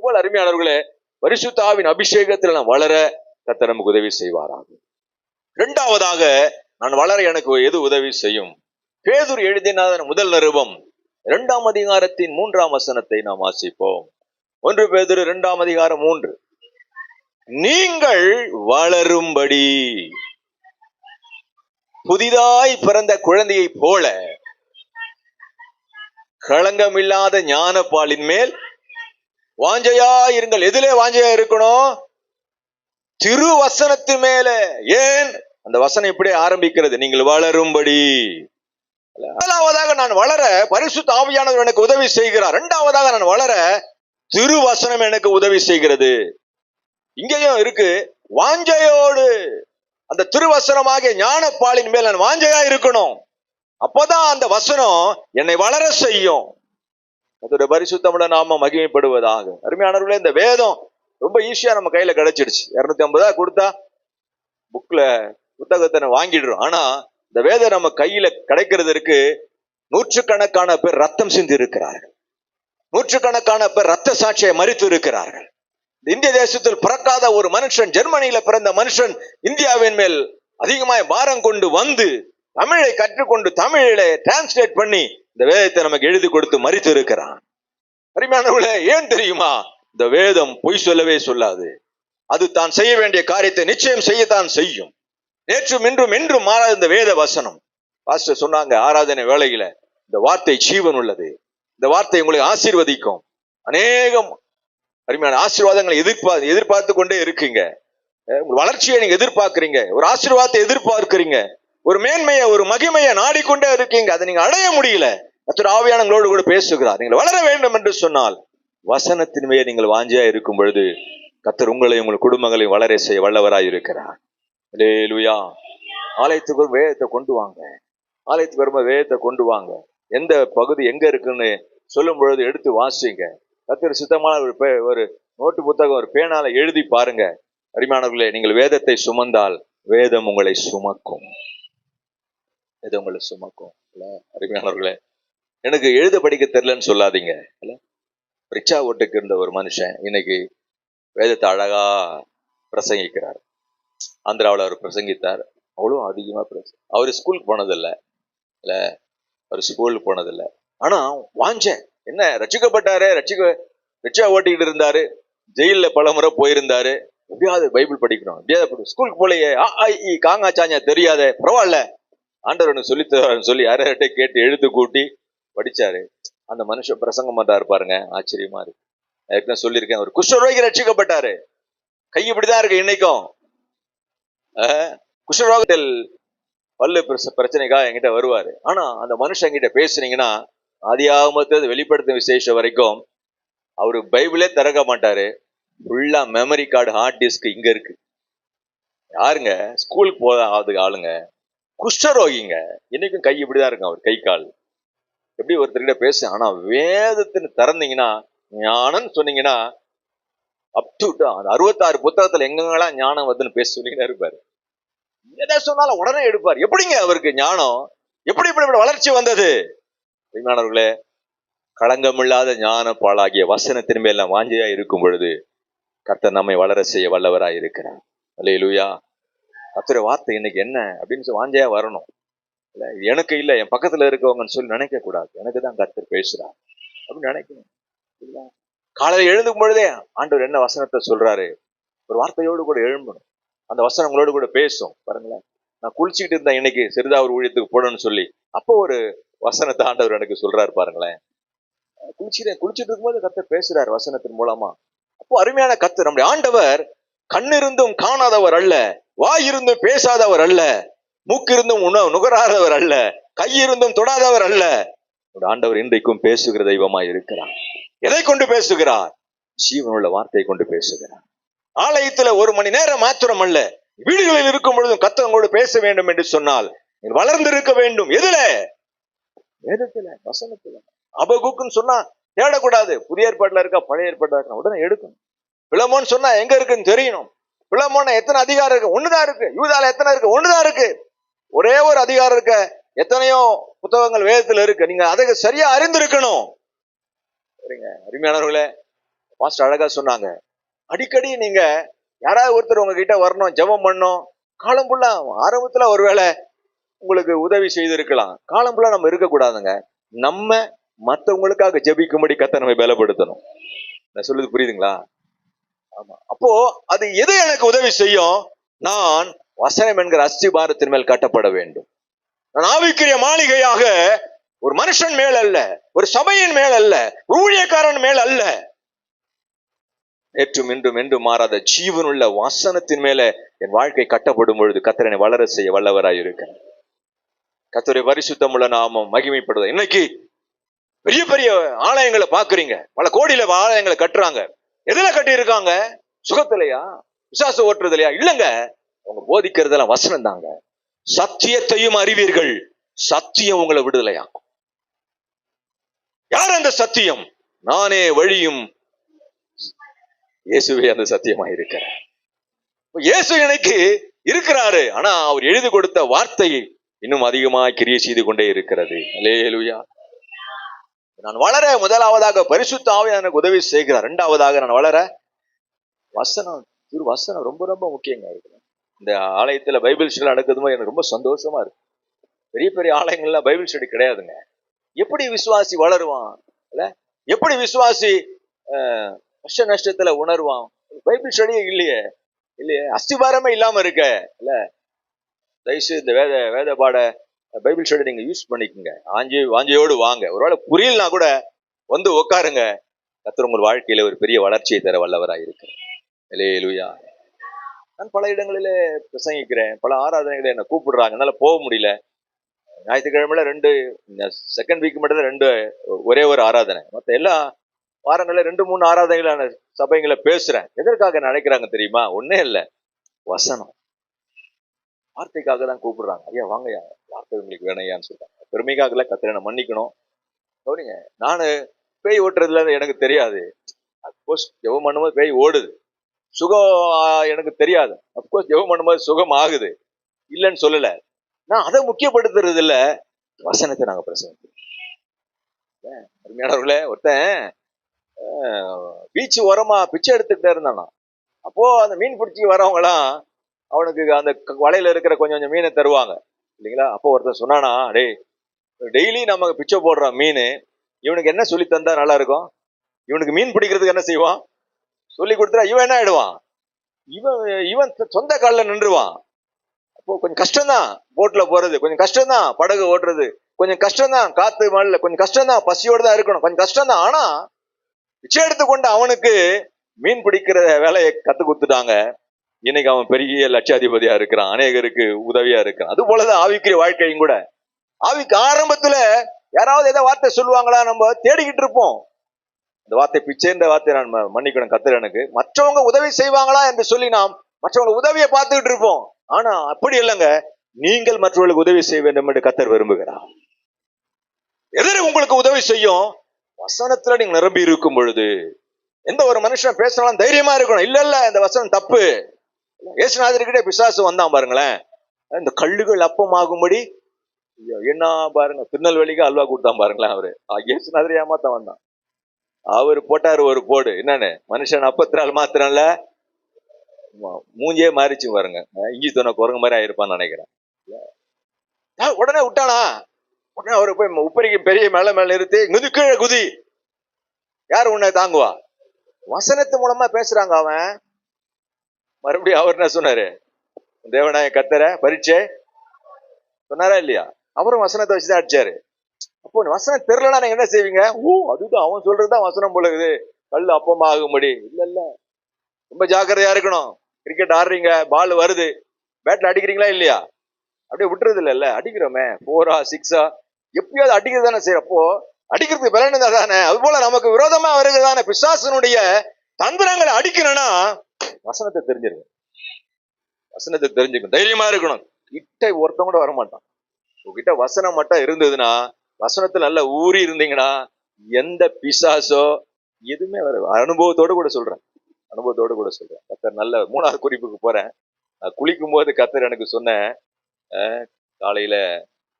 போல் அருமையானவர்களே, பரிசுத்த ஆவியின் அபிஷேகத்தில் நான் வளர கர்த்தர் நமக்கு உதவி செய்வாராக. இரண்டாவதாக, நான் வளர எனக்கு எது உதவி செய்யும்? பேதுரு எழுதின முதல் நிருபம் 2ஆம் அதிகாரத்தின் 3ஆம் வசனத்தை நாம் வாசிப்போம். 1 பேதுரு 2ஆம் அதிகாரம் 3. நீங்கள் வளரும்படி புதிதாய் பிறந்த குழந்தையை போல களங்கமில்லாத ஞானப்பாலின் மேல் வாஞ்சையா இருங்கள். எதிலே வாஞ்சையா இருக்கணும்? திருவசனத்தின் மேல. ஏன்? அந்த வசனம் இப்படி ஆரம்பிக்கிறது, நீங்கள் வளரும்படி. முதலாவதாக நான் வளர பரிசுத்த ஆவியானவர் எனக்கு உதவி செய்கிறார். இரண்டாவதாக நான் வளர திருவசனம் எனக்கு உதவி செய்கிறது. இங்கேயும் இருக்கு, வாஞ்சையோடு அந்த திருவசனமாகிய ஞானப்பாலின் மேல் நான் வாஞ்சையா இருக்கணும். அப்பதான் அந்த வசனம் என்னை வளர செய்யும். அதோட பரிசுத்தமுள்ள நாம மகிமைப்படுவதாக. அருமையானவர்களே, இந்த வேதம் ரொம்ப ஈஸியா நம்ம கையில கிடைச்சிடுச்சு. 250 கொடுத்தா புத்தகத்தை வாங்கிடுறோம். ஆனா இந்த வேதம் நம்ம கையில கிடைக்கிறதுக்கு நூற்றுக்கணக்கான பேர் ரத்தம் சிந்தி இருக்கிறார்கள். நூற்றுக்கணக்கான பேர் ரத்த சாட்சியை மறித்து இருக்கிறார்கள். இந்திய தேசத்தில் பிறக்காத ஒரு மனுஷன், ஜெர்மனியில பிறந்த மனுஷன் இந்தியாவின் மேல் அதிகமாய் பாரம் கொண்டு வந்து தமிழை கற்றுக்கொண்டு தமிழில டிரான்ஸ்லேட் பண்ணி இந்த வேதத்தை நமக்கு எழுதி கொடுத்து மறித்து இருக்கிறான். அருமையானவர்களே, ஏன் தெரியுமா? இந்த வேதம் பொய் சொல்லவே சொல்லாது. அது தான் செய்ய வேண்டிய காரியத்தை நிச்சயம் செய்யத்தான் செய்யும். நேற்றும் இன்றும் என்றும் மாறாத இந்த வேத வசனம். பாஸ்டர் சொன்னாங்க ஆராதனை வேளையில, இந்த வார்த்தை ஜீவன் உள்ளது, இந்த வார்த்தை உங்களை ஆசீர்வதிக்கும். அநேகம் அருமையான ஆசீர்வாதங்களை எதிர்பார்த்து கொண்டே இருக்கீங்க. உங்கள் வளர்ச்சியை நீங்க எதிர்பார்க்கிறீங்க, ஒரு ஆசீர்வாதத்தை எதிர்பார்க்கிறீங்க, ஒரு மேன்மையை ஒரு மகிமையை நாடிக்கொண்டே இருக்கீங்க. அதை நீங்க அடைய முடியல. கர்த்தர் ஆவியானவர்களோடு கூட பேசுகிறார். நீங்கள் வளர வேண்டும் என்று சொன்னால் வசனத்தின் மேல் நீங்கள் வாஞ்சியா இருக்கும் பொழுது கர்த்தர் உங்களையும் உங்கள் குடும்பங்களையும் வளர செய்ய வல்லவராய் இருக்கிறார். அல்லேலூயா. ஆலயத்துக்கு ஒரு வேதத்தை கொண்டு வாங்க. ஆலயத்துக்கு வரும்போது வேதத்தை கொண்டு வாங்க. எந்த பகுதி எங்க இருக்குன்னு சொல்லும் பொழுது எடுத்து வாசிங்க. கர்த்தர் சுத்தமான ஒரு நோட்டு புத்தகம், ஒரு பேனால எழுதி பாருங்க. அருமையானவர்களே, நீங்கள் வேதத்தை சுமந்தால் வேதம் உங்களை சுமக்கும். வேதம் உங்களை சுமக்கும். அருமையானவர்களே, எனக்கு எழுத படிக்க தெரியலன்னு சொல்லாதீங்க. ரிக்ஷா ஓட்டுக்கு இருந்த ஒரு மனுஷன் இன்னைக்கு வேதத்தை அழகா பிரசங்கிக்கிறார். ஆந்திராவில் அவர் பிரசங்கித்தார். அவ்வளோ அதிகமா அவர் ஸ்கூலுக்கு போனதில்லை. அவர் ஸ்கூலுக்கு போனதில்லை. ஆனா வாஞ்சேன் என்ன, ரட்சிக்கப்பட்டாரு, ரிக்ஷா ஓட்டிக்கிட்டு இருந்தாரு, ஜெயில பல முறை போயிருந்தாரு. எப்படியாவது பைபிள் படிக்கணும், எப்படியாவது ஸ்கூலுக்கு போலையே, காங்கா சாஞ்சா தெரியாத, பரவாயில்ல ஆண்டவர் சொல்லித்தரான்னு சொல்லி யார்கிட்ட கேட்டு எழுத்து கூட்டி படிச்சாரு. அந்த மனுஷன் பிரசங்கம் பண்றாரு பாருங்க, ஆச்சரியமா இருக்கு. ஏற்கனவே சொல்லியிருக்கேன், ஒரு குஷ்டரோகி ரட்சிக்கப்பட்டாரு. கை இப்படிதான் இருக்கு இன்னைக்கும். குஷ்டரோகத்தில் பல்லு பிரச்சனைக்காக என்கிட்ட வருவாரு. ஆனா அந்த மனுஷன் என்கிட்ட பேசுனீங்கன்னா ஆதியாகமத்தை வெளிப்படுத்தும் விசேஷம் வரைக்கும் அவரு பைபிளே திறக்க மாட்டாரு. ஃபுல்லா மெமரி கார்டு, ஹார்ட் டிஸ்க் இங்க இருக்கு. யாருங்க? ஸ்கூலுக்கு போகாத ஆளுங்க, குஷ்டரோகிங்க. இன்னைக்கும் கை இப்படிதான் இருக்கும், அவர் கை கால் எப்படி ஒருத்தர்கிட்ட பேச. ஆனா வேதத்தின்னு திறந்தீங்கன்னா, ஞானம் சொன்னீங்கன்னா அப் டு 66 புத்தகத்துல எங்கெங்கெல்லாம் ஞானம் வருதுன்னு பேச சொல்லிக்கிட்டே இருப்பாரு. எதை சொன்னாலும் உடனே எடுப்பார். எப்படிங்க அவருக்கு ஞானம்? எப்படி இப்படி வளர்ச்சி வந்தது? மாணவர்களே, களங்கமில்லாத ஞான பாலாகிய வசனத்தின் மேல வாஞ்சையா இருக்கும் பொழுது கர்த்தர் நம்மை வளர செய்ய வல்லவராய் இருக்கிறார். அல்லேலூயா. கர்த்தருடைய வார்த்தை இன்னைக்கு என்ன அப்படின்னு வாஞ்சையா வரணும். எனக்கு இல்லை, என் பக்கத்துல இருக்கவங்கன்னு சொல்லி நினைக்க கூடாது. எனக்கு தான் கர்த்தர் பேசுறார் அப்படின்னு நினைக்கணும். காலையில எழுந்துக்கும் பொழுதே ஆண்டவர் என்ன வசனத்தை சொல்றாரு, ஒரு வார்த்தையோடு கூட எழும்பணும். அந்த வசனங்களோடு கூட பேசும். பாருங்களேன், நான் குளிச்சுக்கிட்டு இருந்தேன் இன்னைக்கு சிறுதாவூர் ஊழியத்துக்கு போடணும்னு சொல்லி, அப்போ ஒரு வசனத்தை ஆண்டவர் எனக்கு சொல்றாரு பாருங்களேன். குளிச்சுட்டு இருக்கும்போது கர்த்தர் பேசுறாரு வசனத்தின் மூலமா. அப்போ அருமையான கர்த்தர், நம்முடைய ஆண்டவர் கண்ணிருந்தும் காணாதவர் அல்ல, வாய் இருந்தும் பேசாதவர் அல்ல, மூக்கிருந்தும் நுகராதவர் அல்ல, கையிருந்தும் தொடாதவர் அல்ல. ஆண்டவர் இன்றைக்கும் பேசுகிற தெய்வமா இருக்கிறார். எதை கொண்டு பேசுகிறார்? ஜீவனுள்ள வார்த்தையை கொண்டு பேசுகிறார். ஆலயத்துல 1 மணி நேரம் மாத்திரம் அல்ல, வீடுகளில் இருக்கும் பொழுதும் கர்த்தரோடு பேச வேண்டும் என்று சொன்னால் வளர்ந்து இருக்க வேண்டும். எதுல? வேதத்துல, வசனத்துல. அபகுக்குன்னு சொன்னா தேடக்கூடாது. புதிய ஏற்பாட்டுல இருக்கா, பழைய ஏற்பாட்டுல இருக்கா, உடனே எடுக்கணும். பிலமோன்னு சொன்னா எங்க இருக்குன்னு தெரியணும். பிலமோன எத்தனை அதிகாரம் இருக்கு? ஒண்ணுதான் இருக்கு. யூதால எத்தனை இருக்கு? ஒண்ணுதான் இருக்கு. ஒரே ஒரு அதிகாரம் இருக்க, எத்தனையோ புத்தகங்கள் வேதத்துல இருக்கு. நீங்க அதை சரியா அறிந்திருக்கணும். சரிங்க அருமையானவர்களே, பாஸ்டர் அழகா சொன்னாங்க, அடிக்கடி நீங்க யாராவது ஒருத்தர் உங்ககிட்ட வரணும், ஜெபம் பண்ணணும். காலம் ஃபுல்லா ஆரம்பத்துல ஒருவேளை உங்களுக்கு உதவி செய்திருக்கலாம். காலம் ஃபுல்லா நம்ம இருக்கக்கூடாதுங்க. நம்ம மத்தவங்களுக்காக ஜெபிக்கும்படி கர்த்தர் நம்மை பலப்படுத்தணும். நான் சொல்றது புரியுதுங்களா? ஆமா. அப்போ அது எது எனக்கு உதவி செய்யும்? நான் வசனம் என்கிற அஸ்திபாரத்தின் மேல் கட்டப்பட வேண்டும். நான் ஆவிக்குரிய மாளிகையாக ஒரு மனுஷன் மேல் அல்ல, ஒரு சபையின் மேல் அல்ல, ஊழியக்காரன் மேல் அல்ல, நேற்றும் இன்றும் என்றும் மாறாத ஜீவனுள்ள வசனத்தின் மேல என் வாழ்க்கை கட்டப்படும் பொழுது கர்த்தர் என்னை வளர செய்ய வல்லவராய் இருக்கிறார். கர்த்தருடைய பரிசுத்தமுள்ள நாமம் மகிமைப்படுவது. இன்னைக்கு பெரிய பெரிய ஆலயங்களை பாக்குறீங்க, பல கோடியில ஆலயங்களை கட்டுறாங்க. எதுல கட்டி இருக்காங்க? சுகத்திலையா, விசுவாச ஓட்டுறதுலையா? இல்லங்க, அவங்க போதிக்கிறதெல்லாம் வசனம் தாங்க. சத்தியத்தையும் அறிவீர்கள், சத்தியம் உங்களை விடுதலையா. யார் அந்த சத்தியம்? நானே வழியும், இயேசுவே அந்த சத்தியமாக இருக்கிறார். இயேசு எனக்கு இருக்கிறாரு. ஆனா அவர் எழுதி கொடுத்த வார்த்தை இன்னும் அதிகமாக கிரியை செய்து கொண்டே இருக்கிறது. அல்லேலூயா. நான் வளர முதலாவதாக பரிசுத்த ஆவி எனக்கு உதவி செய்கிறார். இரண்டாவதாக நான் வளர வசனம், வசனம் ரொம்ப ரொம்ப முக்கியங்க. இந்த ஆலயத்துல பைபிள் ஸ்டடி நடக்குதுமோ எனக்கு ரொம்ப சந்தோஷமா இருக்கு. பெரிய பெரிய ஆலயங்கள்ல பைபிள் ஸ்டடி கிடையாதுங்க. எப்படி விசுவாசி வளருவான்? இல்ல எப்படி விசுவாசி கஷ்ட நஷ்டத்துல உணர்வான்? பைபிள் ஸ்டடியே இல்லையே, இல்லையே, அஸ்திபாரமே இல்லாம இருக்க. இல்ல தயவுசெய்து இந்த வேத பாட பைபிள் ஸ்டடி நீங்க யூஸ் பண்ணிக்கோங்க. வாஞ்சியோடு வாங்க. ஒருவேளை புரியலனா கூட வந்து உட்காருங்க. கர்த்தர் உங்கள் வாழ்க்கையில ஒரு பெரிய வளர்ச்சியை தர வல்லவராய் இருக்கிறார். அல்லேலூயா. நான் பல இடங்களிலே பிரசங்கிக்கிறேன், பல ஆராதனைகளை என்ன கூப்பிடுறாங்க, என்னால போக முடியல. ஞாயிற்றுக்கிழமையில 2 செகண்ட் வீக் மட்டும் தான் 2 ஒரே ஒரு ஆராதனை. மற்ற எல்லா வாரங்களில் 2-3 ஆராதனைகளான சபைகளை பேசுறேன். எதற்காக நினைக்கிறாங்க தெரியுமா? ஒன்னே இல்லை, வசனம், வார்த்தைக்காக தான் கூப்பிடுறாங்க. ஐயா வாங்கய்யா, வார்த்தை உங்களுக்கு வேணையான்னு சொல்றாங்க. பெருமைக்காக கர்த்தரை மன்னிக்கணும். கவனிங்க, நானு பேய் ஓட்டுறதுல எனக்கு தெரியாது. அப்கோர்ஸ் ஜெபம் பண்ணும்போது பேய் ஓடுது. சுகம் எனக்கு தெரியாது. அப்கோர்ஸ் ஜெபம் பண்ணும்போது சுகம் ஆகுது, இல்லைன்னு சொல்லல. நான் அதை முக்கியப்படுத்துறது இல்ல, வசனத்தை நாங்க பிரசங்கிக்கிறோம். அருமையானவர்களே, ஒருத்தன் பீச் ஓரமா பிச்சை எடுத்துக்கிட்டே இருந்தானா. அப்போ அந்த மீன் பிடிச்சி வரவங்களாம் அவனுக்கு அந்த வலையில இருக்கிற கொஞ்சம் கொஞ்சம் மீனை தருவாங்க இல்லைங்களா. அப்போ ஒருத்தன் சொன்னானா, டெய்லி நம்ம பிச்சை போடுறான் மீன், இவனுக்கு என்ன சொல்லி தந்தா நல்லா இருக்கும்? இவனுக்கு மீன் பிடிக்கிறதுக்கு என்ன செய்வான்? சொல்லி கொடுத்தா இவன் என்ன ஆயிடுவான்? இவன் சொந்த காலில் நின்றுவான். அப்போ கொஞ்சம் கஷ்டம்தான் போட்ல போறது, கொஞ்சம் கஷ்டம்தான் படகு ஓட்டுறது, கொஞ்சம் கஷ்டம்தான் காத்து மழையில, கொஞ்சம் கஷ்டம்தான் பசியோடு தான் இருக்கணும், கொஞ்சம் கஷ்டம்தான். ஆனா பிச்சை எடுத்துக்கொண்டு அவனுக்கு மீன் பிடிக்கிற வேலையை கத்து கொடுத்துட்டாங்க. இன்னைக்கு அவன் பெரிய லட்சாதிபதியா இருக்கிறான், அநேகருக்கு உதவியா இருக்கிறான். அது போலதான் ஆவிக்குரிய வாழ்க்கையும் கூட. ஆவிக்கு ஆரம்பத்துல யாராவது ஏதாவது வார்த்தை சொல்லுவாங்களா, நம்ம தேடிக்கிட்டு இருப்போம். இந்த வார்த்தை பிச்சைன்ற வார்த்தை நான் மன்னிக்கணும், கர்த்தர் எனக்கு மற்றவங்க உதவி செய்வாங்களா என்று சொல்லி நாம் மற்றவங்க உதவியை பார்த்துக்கிட்டு இருப்போம். ஆனா அப்படி இல்லைங்க, நீங்கள் மற்றவர்களுக்கு உதவி செய்ய வேண்டும் என்று கர்த்தர் விரும்புகிறார். எதிர உங்களுக்கு உதவி செய்யும்? வசனத்துல நீங்க நிரம்பி இருக்கும் பொழுது. எந்த ஒரு மனுஷன் பேசினாலும் தைரியமா இருக்கணும். இல்ல இல்ல இந்த வசனம் தப்பு. இயேசுநாதர்கிட்ட பிசாசு வந்தான் பாருங்களேன், இந்த கல்லுகள் அப்பமாகும்படி. என்ன பாருங்க, திருநெல்வேலிக்கு அல்வா கொடுத்தான் பாருங்களேன். அவரு இயேசுநாதர் ஏமாத்தான் வந்தான். அவரு போட்டாரு ஒரு போடு. என்னன்னு, மனுஷன் அப்பத்தினால் மாத்திரம்ல மூஞ்சியே மாறிச்சு பாருங்க. இஞ்சி தோண குரங்கு மாதிரி ஆயிருப்பான்னு நினைக்கிறேன். உடனே விட்டானா, உடனே அவரு போய் உப்பரிக்கு பெரிய மேல மேல நிறுத்தி குதி கீழே குதி. யாரு உன்னை தாங்குவா? வசனத்து மூலமா பேசுறாங்க. அவன் மறுபடியும் அவர் என்ன சொன்னாரு? தேவனாய கர்த்தரை பரீட்சை சொன்னாரா இல்லையா? அவரும் வசனத்தை வச்சுதான் அடிச்சாரு. அப்போ வசனம் தெரியலன்னா நீங்க என்ன செய்வீங்க? அதுதான் அவன் சொல்றதுதான் வசனம் போல இருக்குது, கல் அப்பமாகும்படி. இல்ல இல்ல, ரொம்ப ஜாக்கிரதையா இருக்கணும். கிரிக்கெட் ஆடுறீங்க, பால் வருது, பேட்ல அடிக்கிறீங்களா இல்லையா? அப்படியே விட்டுறது இல்ல, அடிக்கிறோமே, 4-ஆ 6-ஆ எப்பயாவது அடிக்கிறது தானே செய்யறோம். அப்போ அடிக்கிறதுக்கு பலன் தானே. அது போல நமக்கு விரோதமா வருகிறதான பிசாசனுடைய தந்திரங்களை அடிக்கணும்னா வசனத்தை தெரிஞ்சிருக்கும். வசனத்தை தெரிஞ்சுக்கணும், தைரியமா இருக்கணும். கிட்ட ஒருத்தவங்க கூட வரமாட்டான். உங்ககிட்ட வசனம் மட்டும் இருந்ததுன்னா, வசனத்துல நல்லா ஊறி இருந்தீங்கன்னா எந்த பிசாசோ எதுவுமே வர. அனுபவத்தோடு கூட சொல்றேன், கர்த்தர் நல்ல 3வது குறிப்புக்கு போறேன். குளிக்கும் போது கர்த்தர் எனக்கு சொன்ன காலையில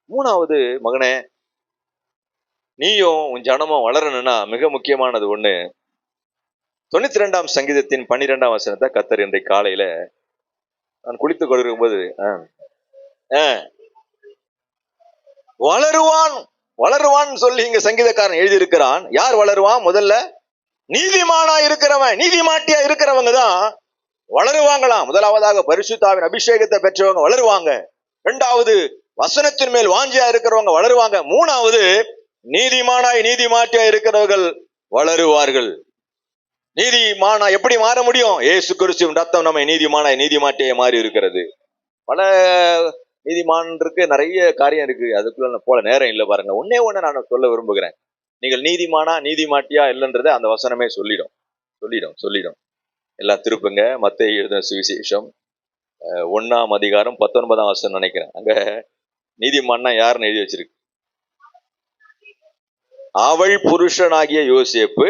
3வது, மகனே நீயும் உன் ஜனமும் வளரணும்னா மிக முக்கியமானது ஒண்ணு, 92ஆம் சங்கீதத்தின் 12ஆம் வசனத்தை கர்த்தர் இன்றைக்கு காலையில நான் குளித்துக் கொண்டிருக்கும் போது வளருவான் வளருவான் சொல்லி இங்க சங்கீதக்காரன் எழுதியிருக்கிறான். யார் வளருவான்? முதல்ல நீதிமானா இருக்கிறவன், நீதிமாட்டியா இருக்கிறவங்க தான் வளருவாங்களாம். முதலாவதாக பரிசுத்தாவின் அபிஷேகத்தை பெற்றவங்க வளருவாங்க. இரண்டாவது வசனத்தின் மேல் வாஞ்சியா இருக்கிறவங்க வளருவாங்க. மூணாவது நீதிமானாய் நீதிமாட்டியா இருக்கிறவர்கள் வளருவார்கள். நீதிமானா எப்படி மாற முடியும்? இயேசு கிறிஸ்துவின் ரத்தம் நம்மை நீதிமானாய் நீதிமாட்டியா மாறி இருக்கிறது. பல நீதிமான்ருக்கு நிறைய காரியம் இருக்கு, அதுக்குள்ள போல நேரம் இல்லை பாருங்க. ஒன்னே ஒண்ணு நான் சொல்ல விரும்புகிறேன். நீங்கள் நீதிமானா நீதிமாட்டியா இல்லைன்றதை அந்த வசனமே சொல்லிடும். எல்லாம் திருப்புங்க. மத்தேயு எழுதின சுவிசேஷம் 1ஆம் அதிகாரம் 19ஆம் வசனம் நினைக்கிறேன். அங்க நீதிமான்னா யாருன்னு எழுதி வச்சிருக்கு. அவள் புருஷனாகிய யோசேப்பு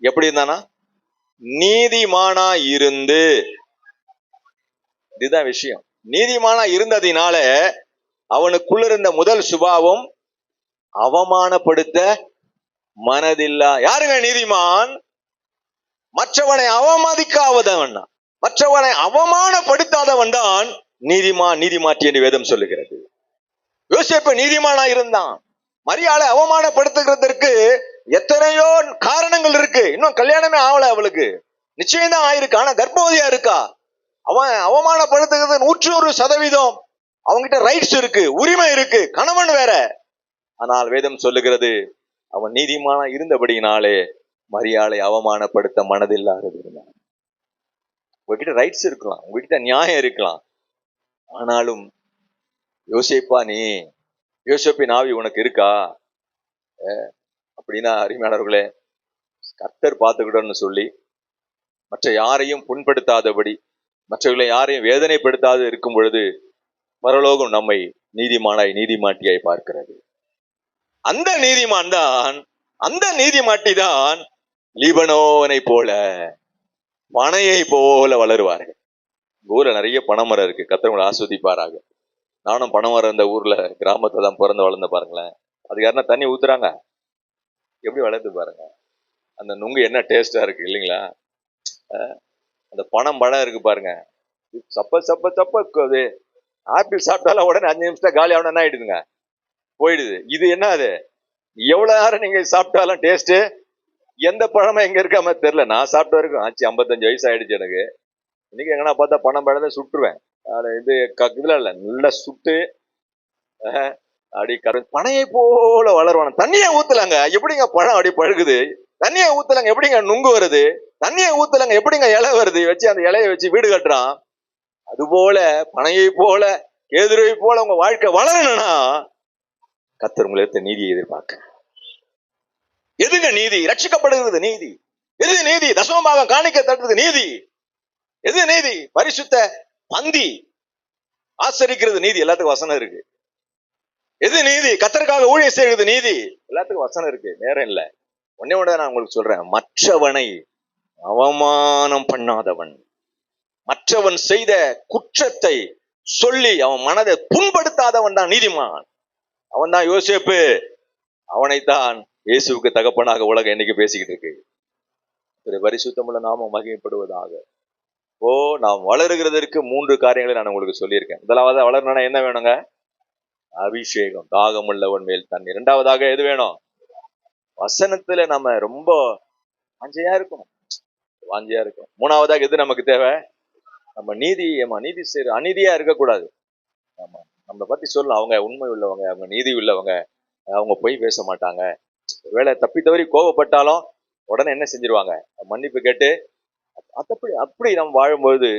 எப்படி இருந்தானா? நீதிமானா இருந்து. இதுதான் விஷயம். நீதிமானா இருந்ததினால அவனுக்குள்ள இருந்த முதல் சுபாவம் அவமானப்படுத்த மனதில்லா. யாருங்க நீதிமான்? மற்றவனை அவமதிக்காதவன், மற்றவனை அவமானப்படுத்தாதவன் தான் நீதிமான், நீதிமாட்டி என்று வேதம் சொல்லுகிறது. யோசேப்பு நீதிமானா இருந்தான். மரியாளை அவமானப்படுத்துகிறதற்கு எத்தனையோ காரணங்கள் இருக்கு. இன்னும் கல்யாணமே ஆகல, அவளுக்கு நிச்சயம் தான் ஆயிருக்கு, ஆனா கர்ப்பவதியா இருக்கா. அவன் அவமானப்படுத்துகிறது 100%. அவங்கிட்ட ரைட்ஸ் இருக்கு, உரிமை இருக்கு, கணவன் வேற. ஆனால் வேதம் சொல்லுகிறது அவன் நீதிமானா இருந்தபடியினாலே மரியாளை அவமானப்படுத்த மனதில்லாதது. உங்ககிட்ட ரைட்ஸ் இருக்கலாம், உங்ககிட்ட நியாயம் இருக்கலாம், ஆனாலும் யோசேப்பா நீ, யோசேப்பின் ஆவி உனக்கு இருக்கா அப்படின்னா அருமையானவர்களே, கர்த்தர் பார்த்துக்கிட்டோன்னு சொல்லி மற்ற யாரையும் புண்படுத்தாதபடி, மற்றவர்களை யாரையும் வேதனைப்படுத்தாது இருக்கும் பொழுது பரலோகம் நம்மை நீதிமானாய் நீதிமாட்டியாய் பார்க்கிறது. அந்த நீதிமான் தான், அந்த நீதிமாட்டி தான் லீபனோனை போல, பனையை போல வளருவார்கள். ஊர்ல நிறைய பனைமரம் இருக்கு, கர்த்தர் உங்களை ஆஸ்வதிப்பாராக. நானும் பனைமரம் இந்த ஊர்ல கிராமத்தை தான் பிறந்து வளர்ந்து பாருங்களேன். அது யாருன்னா தண்ணி ஊத்துறாங்க, எப்படி வளர்ந்து பாருங்க. அந்த நுங்கு என்ன டேஸ்டா இருக்கு இல்லைங்களா? அந்த பனம் பழம் இருக்கு பாருங்க, சப்ப சப்ப சப்ப அது. ஆப்பிள் சாப்பிட்டாலும் உடனே 5 நிமிஷம் காலி ஆகணும், என்ன ஆயிடுதுங்க, போயிடுது. இது என்ன, அது எவ்வளவு நேரம் நீங்க சாப்பிட்டாலும் டேஸ்ட், எந்த பழமும் எங்க இருக்காம தெரியல. நான் சாப்பிட்ட வரைக்கும் ஆச்சு, 55 வயசு ஆயிடுச்சு எனக்கு. இன்னைக்கு எங்கன்னா பார்த்தா பணம் பழத்தை சுட்டுருவேன். இது இதுல இல்ல, நல்லா சுட்டு அப்படி பனையை போல வளருவான. தண்ணியை ஊத்தலாங்க, எப்படிங்க பழம் அப்படி பழுகுது? தண்ணியை ஊத்தலாங்க, எப்படிங்க நுங்கு வருது? தண்ணியை ஊத்தலாங்க, எப்படிங்க இலை வருது? வச்சு அந்த இலையை வச்சு வீடு கட்டுறான். அது போல பனையை போல, கேதுருவை போல உங்க வாழ்க்கை வளரணும்னா கர்த்தர் உங்களிடத்தில் நீதியை எதிர்பார்க்க. எதுங்க நீதி? ரட்சிக்கப்படுகிறது நீதி. எது நீதி? தசமபாகம் காணிக்க தட்டுறது நீதி. எது நீதி? பரிசுத்த பந்தி ஆசரிக்கிறது நீதி. எல்லாத்துக்கும் வசனம் இருக்கு. எது நீதி? கர்த்தருக்காக ஊழியம் செய்கிறது நீதி. எல்லாத்துக்கும் வசனம் இருக்கு, நேரம் இல்லை. ஒன்னே ஒன்று நான் உங்களுக்கு சொல்றேன், மற்றவனை அவமானம் பண்ணாதவன், மற்றவன் செய்த குற்றத்தை சொல்லி அவன் மனதை புண்படுத்தாதவன் தான் நீதிமான். அவன் தான் யோசேப்பு. அவனைத்தான் இயேசுவுக்கு தகப்பனாக உலகம் என்னைக்கு பேசிக்கிட்டு இருக்கு. பரிசுத்தமுள்ள நாம மகிமைப்படுவதாக. நாம் வளருகிறதற்கு 3 காரியங்களை நான் உங்களுக்கு சொல்லியிருக்கேன். முதலாவது வளரணும்னா என்ன வேணுங்க? அபிஷேகம், தாகமுள்ளவன் மேல் தண்ணீர். இரண்டாவதாக எது வேணும்? வசனத்துல நம்ம ரொம்ப வாஞ்சையா இருக்கணும். மூணாவதாக எது நமக்கு தேவை? நம்ம நீதி செய்யற அநீதியா இருக்கக்கூடாது. நம்மளை பத்தி சொல்லலாம், அவங்க உண்மை உள்ளவங்க, அவங்க நீதி உள்ளவங்க, அவங்க பொய் பேச மாட்டாங்க. ஒருவேளை தப்பி தவறி கோபப்பட்டாலும் உடனே என்ன செஞ்சிருவாங்க? மன்னிப்பு கேட்டு அப்படி நம்ம வாழும்போது